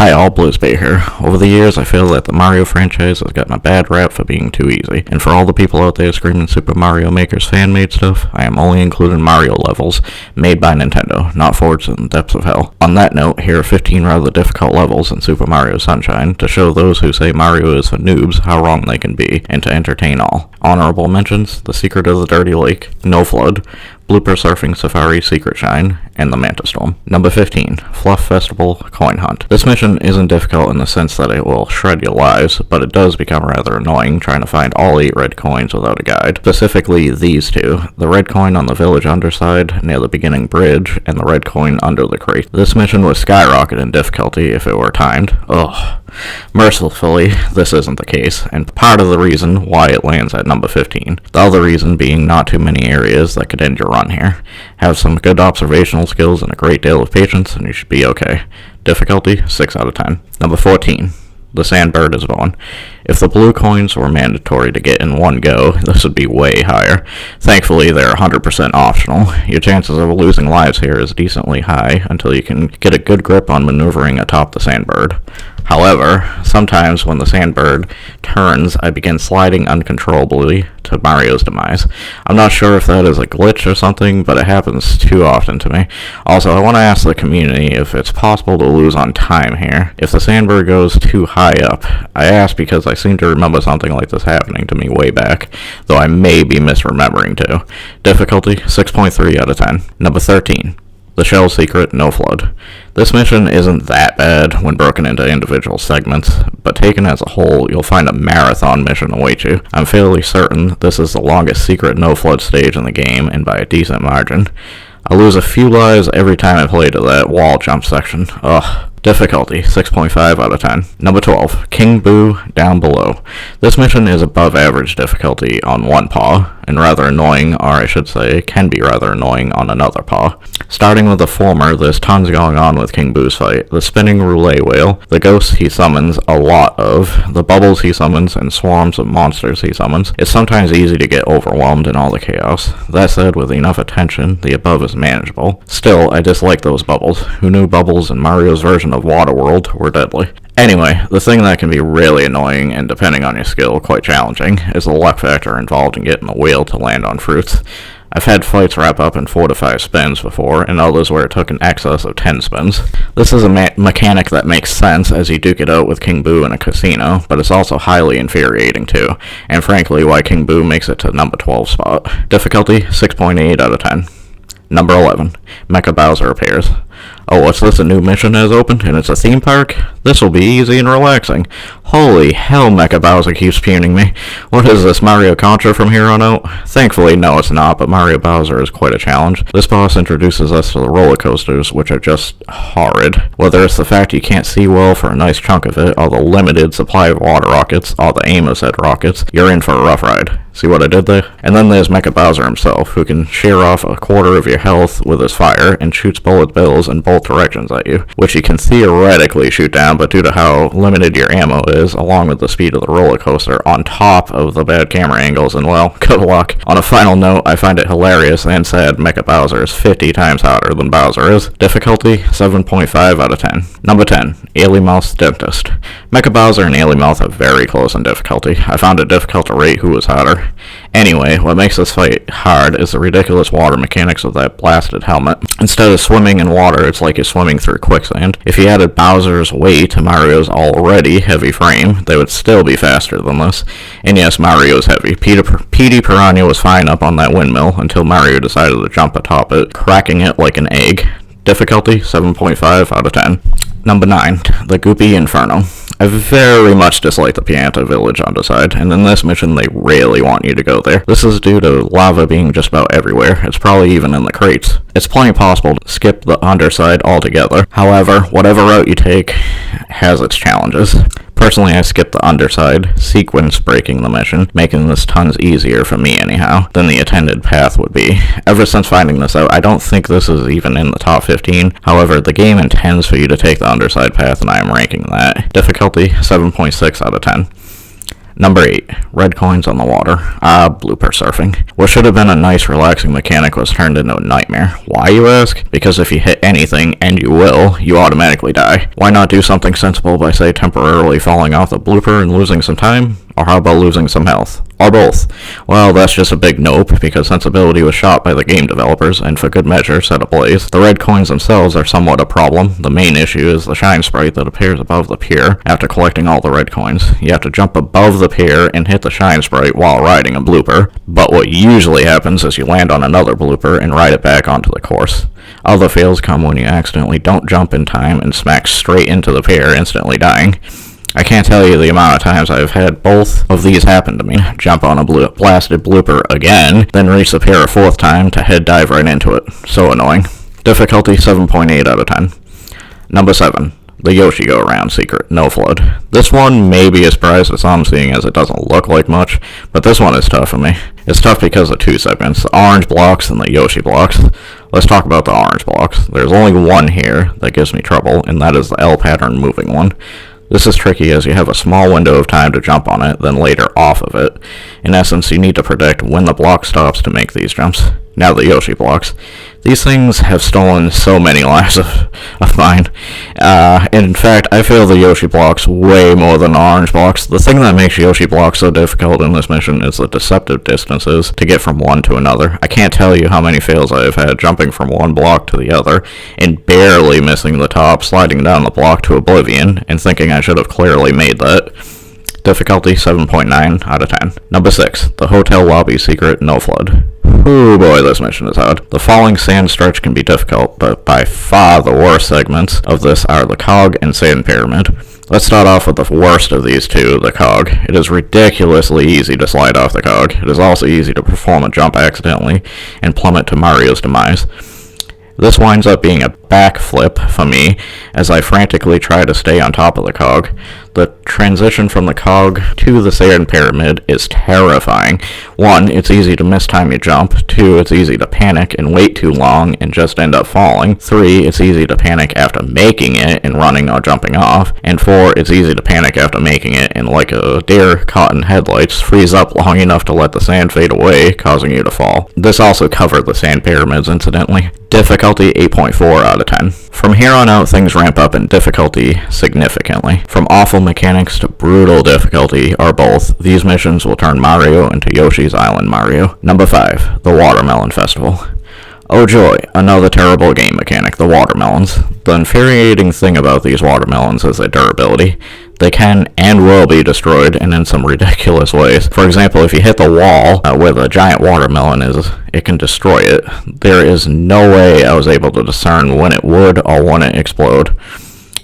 Hi all, Bluesbait here. Over the years, I feel that the Mario franchise has gotten a bad rap for being too easy, and for all the people out there screaming Super Mario Maker's fan-made stuff, I am only including Mario levels made by Nintendo, not forged in the depths of hell. On that note, here are 15 rather difficult levels in Super Mario Sunshine to show those who say Mario is for noobs how wrong they can be, and to entertain all. Honorable mentions: The Secret of the Dirty Lake, No Flood, Blooper Surfing Safari Secret Shine, and the Manta Storm. Number 15, Fluff Festival Coin Hunt. This mission isn't difficult in the sense that it will shred your lives, but it does become rather annoying trying to find all 8 red coins without a guide. Specifically these two, the red coin on the village underside near the beginning bridge, and the red coin under the crate. This mission would skyrocket in difficulty if it were timed. Ugh. Mercifully, this isn't the case, and part of the reason why it lands at number 15. The other reason being not too many areas that could end your run here. Have some good observational skills and a great deal of patience, and you should be okay. Difficulty, 6 out of 10. Number 14. The Sandbird is Born. If the blue coins were mandatory to get in one go, this would be way higher. Thankfully, they're 100% optional. Your chances of losing lives here is decently high until you can get a good grip on maneuvering atop the Sandbird. However, sometimes when the Sandbird turns, I begin sliding uncontrollably to Mario's demise. I'm not sure if that is a glitch or something, but it happens too often to me. Also, I want to ask the community if it's possible to lose on time here. If the Sandbird goes too high up, I ask because I seem to remember something like this happening to me way back, though I may be misremembering too. Difficulty, 6.3 out of 10. Number 13. The Shell Secret, No Flood. This mission isn't that bad when broken into individual segments, but taken as a whole, you'll find a marathon mission await you. I'm fairly certain this is the longest secret No Flood stage in the game, and by a decent margin. I lose a few lives every time I play to that wall jump section. Ugh. Difficulty, 6.5 out of 10. Number 12, King Boo, Down Below. This mission is above average difficulty on one paw, and rather annoying, or I should say, can be rather annoying on another paw. Starting with the former, there's tons going on with King Boo's fight. The spinning roulette wheel, the ghosts he summons a lot of, the bubbles he summons, and swarms of monsters he summons. It's sometimes easy to get overwhelmed in all the chaos. That said, with enough attention, the above is manageable. Still, I dislike those bubbles. Who knew bubbles in Mario's version of Waterworld were deadly? Anyway, the thing that can be really annoying, and depending on your skill, quite challenging, is the luck factor involved in getting the wheel to land on fruits. I've had fights wrap up in 4 to 5 spins before, and others where it took an excess of 10 spins. This is a mechanic that makes sense as you duke it out with King Boo in a casino, but it's also highly infuriating too, and frankly why King Boo makes it to the number 12 spot. Difficulty, 6.8 out of 10. Number 11, Mecha Bowser Appears. Oh, what's this? A new mission has opened, and it's a theme park? This will be easy and relaxing. Holy hell, Mecha Bowser keeps pruning me. What is this, Mario Contra from here on out? Thankfully, no it's not, but Mario Bowser is quite a challenge. This boss introduces us to the roller coasters, which are just horrid. Whether it's the fact you can't see well for a nice chunk of it, or the limited supply of water rockets, or the aim of said rockets, you're in for a rough ride. See what I did there? And then there's Mecha Bowser himself, who can shear off a quarter of your health with his fire, and shoots bullet bills in both directions at you, which you can theoretically shoot down, but due to how limited your ammo is, along with the speed of the roller coaster, on top of the bad camera angles, and well, good luck. On a final note, I find it hilarious and sad Mecha Bowser is 50 times hotter than Bowser is. Difficulty, 7.5 out of 10. Number 10, Ailymouth's Dentist. Mecha Bowser and Ailymouth are very close in difficulty. I found it difficult to rate who was hotter. Anyway, what makes this fight hard is the ridiculous water mechanics of that blasted helmet. Instead of swimming in water, it's like you're swimming through quicksand. If you added Bowser's weight to Mario's already heavy frame, they would still be faster than this. And yes, Mario's heavy. Petey Piranha was fine up on that windmill until Mario decided to jump atop it, cracking it like an egg. Difficulty, 7.5 out of 10. Number 9, the Goopy Inferno. I very much dislike the Pianta Village underside, and in this mission they really want you to go there. This is due to lava being just about everywhere. It's probably even in the crates. It's plenty possible to skip the underside altogether. However, whatever route you take has its challenges. Personally, I skipped the underside, sequence breaking the mission, making this tons easier for me anyhow, than the intended path would be. Ever since finding this out, I don't think this is even in the top 15. However, the game intends for you to take the underside path, and I am ranking that. Difficulty, 7.6 out of 10. Number 8. Red coins on the water. Blooper surfing. What should have been a nice relaxing mechanic was turned into a nightmare. Why, you ask? Because if you hit anything, and you will, you automatically die. Why not do something sensible by, say, temporarily falling off the blooper and losing some time? Or how about losing some health? Or both? Well, that's just a big nope, because sensibility was shot by the game developers, and for good measure set ablaze. The red coins themselves are somewhat a problem. The main issue is the shine sprite that appears above the pier after collecting all the red coins. You have to jump above the pier and hit the shine sprite while riding a blooper, but what usually happens is you land on another blooper and ride it back onto the course. Other fails come when you accidentally don't jump in time and smack straight into the pier, instantly dying. I can't tell you the amount of times I've had both of these happen to me. Jump on a blasted blooper again, then reach the pier a fourth time to head dive right into it. So annoying. Difficulty 7.8 out of 10. Number 7. The Yoshi Go Around Secret, No Flood. This one may be a surprise to some, seeing as it doesn't look like much, but this one is tough for me. It's tough because of two segments, the orange blocks and the Yoshi blocks. Let's talk about the orange blocks. There's only one here that gives me trouble, and that is the L pattern moving one. This is tricky as you have a small window of time to jump on it, then later off of it. In essence, you need to predict when the block stops to make these jumps. Now the Yoshi blocks. These things have stolen so many lives of mine. In fact, I feel the Yoshi blocks way more than the orange blocks. The thing that makes Yoshi blocks so difficult in this mission is the deceptive distances to get from one to another. I can't tell you how many fails I have had jumping from one block to the other, and barely missing the top, sliding down the block to oblivion, and thinking I should have clearly made that. Difficulty 7.9 out of 10. Number 6. The Hotel Lobby Secret, No Flood. Oh boy, this mission is hard. The falling sand stretch can be difficult, but by far the worst segments of this are the Cog and Sand Pyramid. Let's start off with the worst of these two, the Cog. It is ridiculously easy to slide off the Cog. It is also easy to perform a jump accidentally and plummet to Mario's demise. This winds up being a backflip for me as I frantically try to stay on top of the Cog. The transition from the Cog to the Sand Pyramid is terrifying. 1, it's easy to mistime your jump. 2, it's easy to panic and wait too long and just end up falling. 3, it's easy to panic after making it and running or jumping off. And 4, it's easy to panic after making it and, like a deer caught in headlights, freeze up long enough to let the sand fade away, causing you to fall. This also covered the Sand Pyramids, incidentally. Difficulty 8.4 out of 10. From here on out, things ramp up in difficulty significantly. From awful mechanics to brutal difficulty, or both, these missions will turn Mario into Yoshi's Island Mario. Number 5. The Watermelon Festival. Oh joy, another terrible game mechanic, the watermelons. The infuriating thing about these watermelons is their durability. They can and will be destroyed, and in some ridiculous ways. For example, if you hit the wall where the giant watermelon is, it can destroy it. There is no way I was able to discern when it would or wouldn't explode.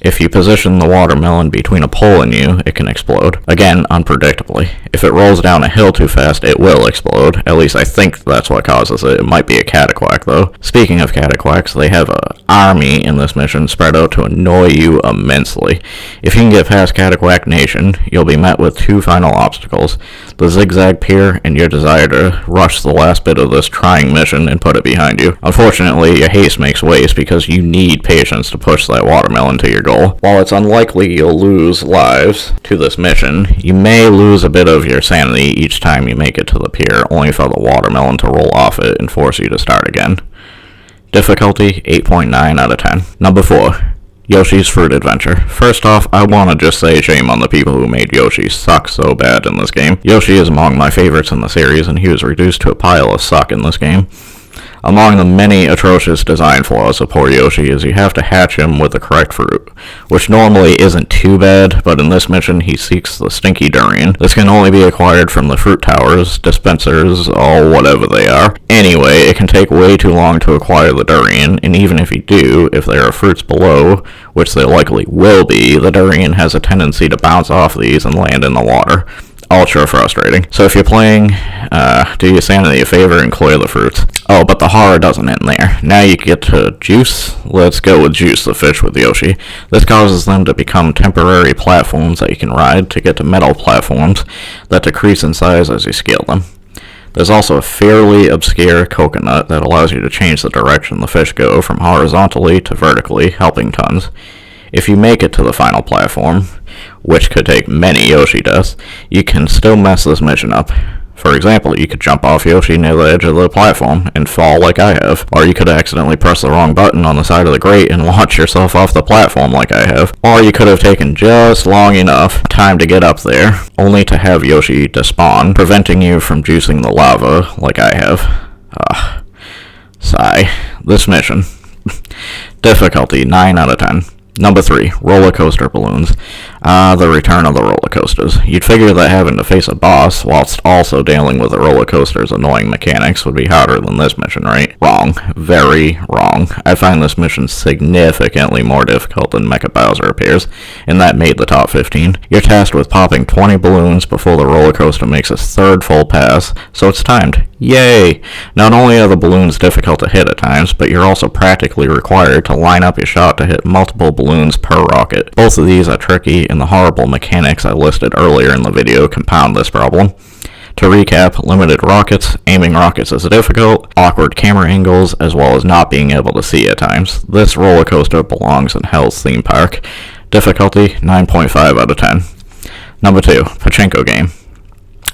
If you position the watermelon between a pole and you, it can explode. Again, unpredictably. If it rolls down a hill too fast, it will explode. At least I think that's what causes it. It might be a Cataquack, though. Speaking of Cataquacks, they have an army in this mission spread out to annoy you immensely. If you can get past Cataquack Nation, you'll be met with two final obstacles. The zigzag pier and your desire to rush the last bit of this trying mission and put it behind you. Unfortunately, your haste makes waste because you need patience to push that watermelon to your goal. While it's unlikely you'll lose lives to this mission, you may lose a bit of your sanity each time you make it to the pier, only for the watermelon to roll off it and force you to start again. Difficulty 8.9 out of 10. Number 4. Yoshi's Fruit Adventure. First off, I want to just say shame on the people who made Yoshi suck so bad in this game. Yoshi is among my favorites in the series, and he was reduced to a pile of suck in this game. Among the many atrocious design flaws of poor Yoshi is you have to hatch him with the correct fruit, which normally isn't too bad, but in this mission he seeks the stinky durian. This can only be acquired from the fruit towers, dispensers, or whatever they are. Anyway, it can take way too long to acquire the durian, and even if you do, if there are fruits below, which there likely will be, the durian has a tendency to bounce off these and land in the water. Ultra frustrating. So if you're playing, do your sanity a favor and clear the fruits. Oh, but the horror doesn't end there. Now you get to Juice. Let's go with Juice, the fish with Yoshi. This causes them to become temporary platforms that you can ride to get to metal platforms that decrease in size as you scale them. There's also a fairly obscure coconut that allows you to change the direction the fish go from horizontally to vertically, helping tons. If you make it to the final platform, which could take many Yoshi deaths, you can still mess this mission up. For example, you could jump off Yoshi near the edge of the platform and fall like I have, or you could accidentally press the wrong button on the side of the grate and launch yourself off the platform like I have, or you could have taken just long enough time to get up there, only to have Yoshi despawn, preventing you from juicing the lava like I have. Sigh. This mission. Difficulty 9 out of 10. Number 3, roller coaster balloons. The return of the roller coasters. You'd figure that having to face a boss whilst also dealing with the roller coaster's annoying mechanics would be harder than this mission, right? Wrong. Very wrong. I find this mission significantly more difficult than Mecha Bowser appears, and that made the top 15. You're tasked with popping 20 balloons before the roller coaster makes its third full pass, so it's timed. Yay! Not only are the balloons difficult to hit at times, but you're also practically required to line up your shot to hit multiple balloons per rocket. Both of these are tricky, and the horrible mechanics I listed earlier in the video compound this problem. To recap, limited rockets, aiming rockets is difficult, awkward camera angles, as well as not being able to see at times. This roller coaster belongs in Hell's theme park. Difficulty 9.5 out of 10. Number 2, Pachinko game.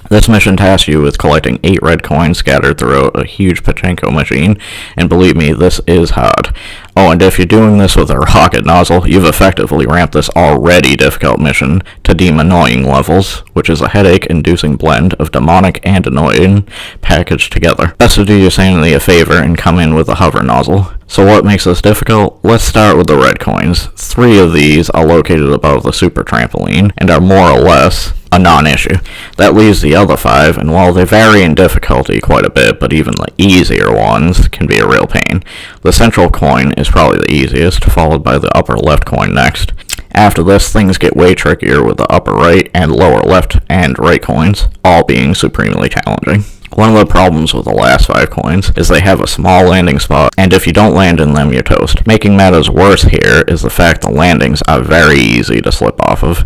This mission tasks you with collecting 8 red coins scattered throughout a huge pachinko machine, and believe me, this is hard. Oh, and if you're doing this with a rocket nozzle, you've effectively ramped this already difficult mission to annoying levels, which is a headache-inducing blend of demonic and annoying packaged together. Best to do your sanity a favor and come in with a hover nozzle. So what makes this difficult? Let's start with the red coins. 3 of these are located above the super trampoline, and are more or less a non-issue. That leaves the other 5, and while they vary in difficulty quite a bit, but even the easier ones can be a real pain. The central coin is probably the easiest, followed by the upper left coin next. After this, things get way trickier with the upper right and lower left and right coins, all being supremely challenging. One of the problems with the last 5 coins is they have a small landing spot, and if you don't land in them, you're toast. Making matters worse here is the fact the landings are very easy to slip off of.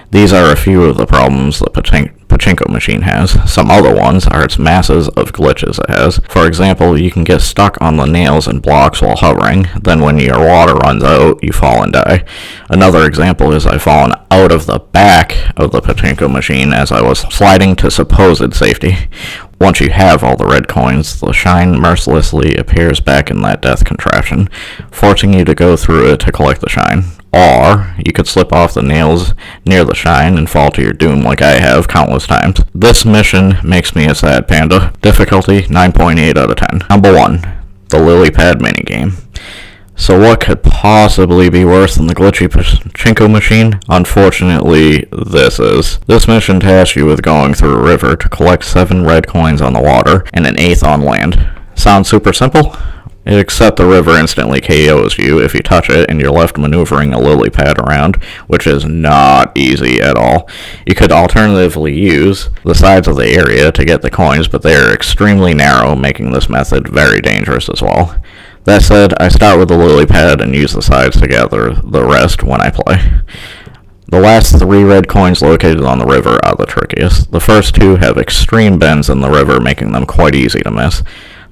These are a few of the problems the Pachinko machine has. Some other ones are its masses of glitches it has. For example, you can get stuck on the nails and blocks while hovering, then when your water runs out, you fall and die. Another example is I've fallen out of the back of the Pachinko machine as I was sliding to supposed safety. Once you have all the red coins, the shine mercilessly appears back in that death contraption, forcing you to go through it to collect the shine. Or, you could slip off the nails near the shine and fall to your doom like I have countless times. This mission makes me a sad panda. Difficulty 9.8 out of 10. Number 1, the lily pad minigame. So what could possibly be worse than the glitchy Pachinko machine? Unfortunately, this is. This mission tasks you with going through a river to collect 7 red coins on the water and an 8th on land. Sounds super simple? Except the river instantly KOs you if you touch it and you're left maneuvering a lily pad around, which is not easy at all. You could alternatively use the sides of the area to get the coins, but they are extremely narrow, making this method very dangerous as well. That said, I start with the lily pad and use the sides to gather the rest when I play. The last 3 red coins located on the river are the trickiest. The first 2 have extreme bends in the river, making them quite easy to miss.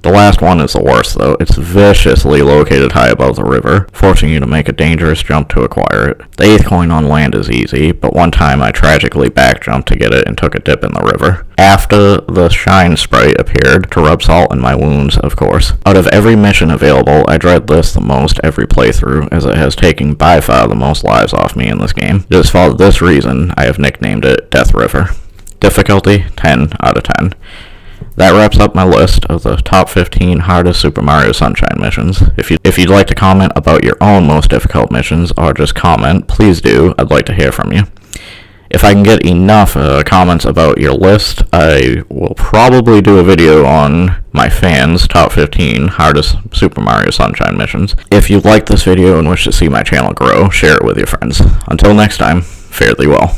The last one is the worst, though. It's viciously located high above the river, forcing you to make a dangerous jump to acquire it. The 8th coin on land is easy, but one time I tragically back-jumped to get it and took a dip in the river. After the shine sprite appeared, to rub salt in my wounds, of course. Out of every mission available, I dread this the most every playthrough, as it has taken by far the most lives off me in this game. It is for this reason I have nicknamed it Death River. Difficulty 10 out of 10. That wraps up my list of the top 15 hardest Super Mario Sunshine missions. If you'd like to comment about your own most difficult missions, or just comment, please do. I'd like to hear from you. If I can get enough comments about your list, I will probably do a video on my fans' top 15 hardest Super Mario Sunshine missions. If you like this video and wish to see my channel grow, share it with your friends. Until next time, fare thee well.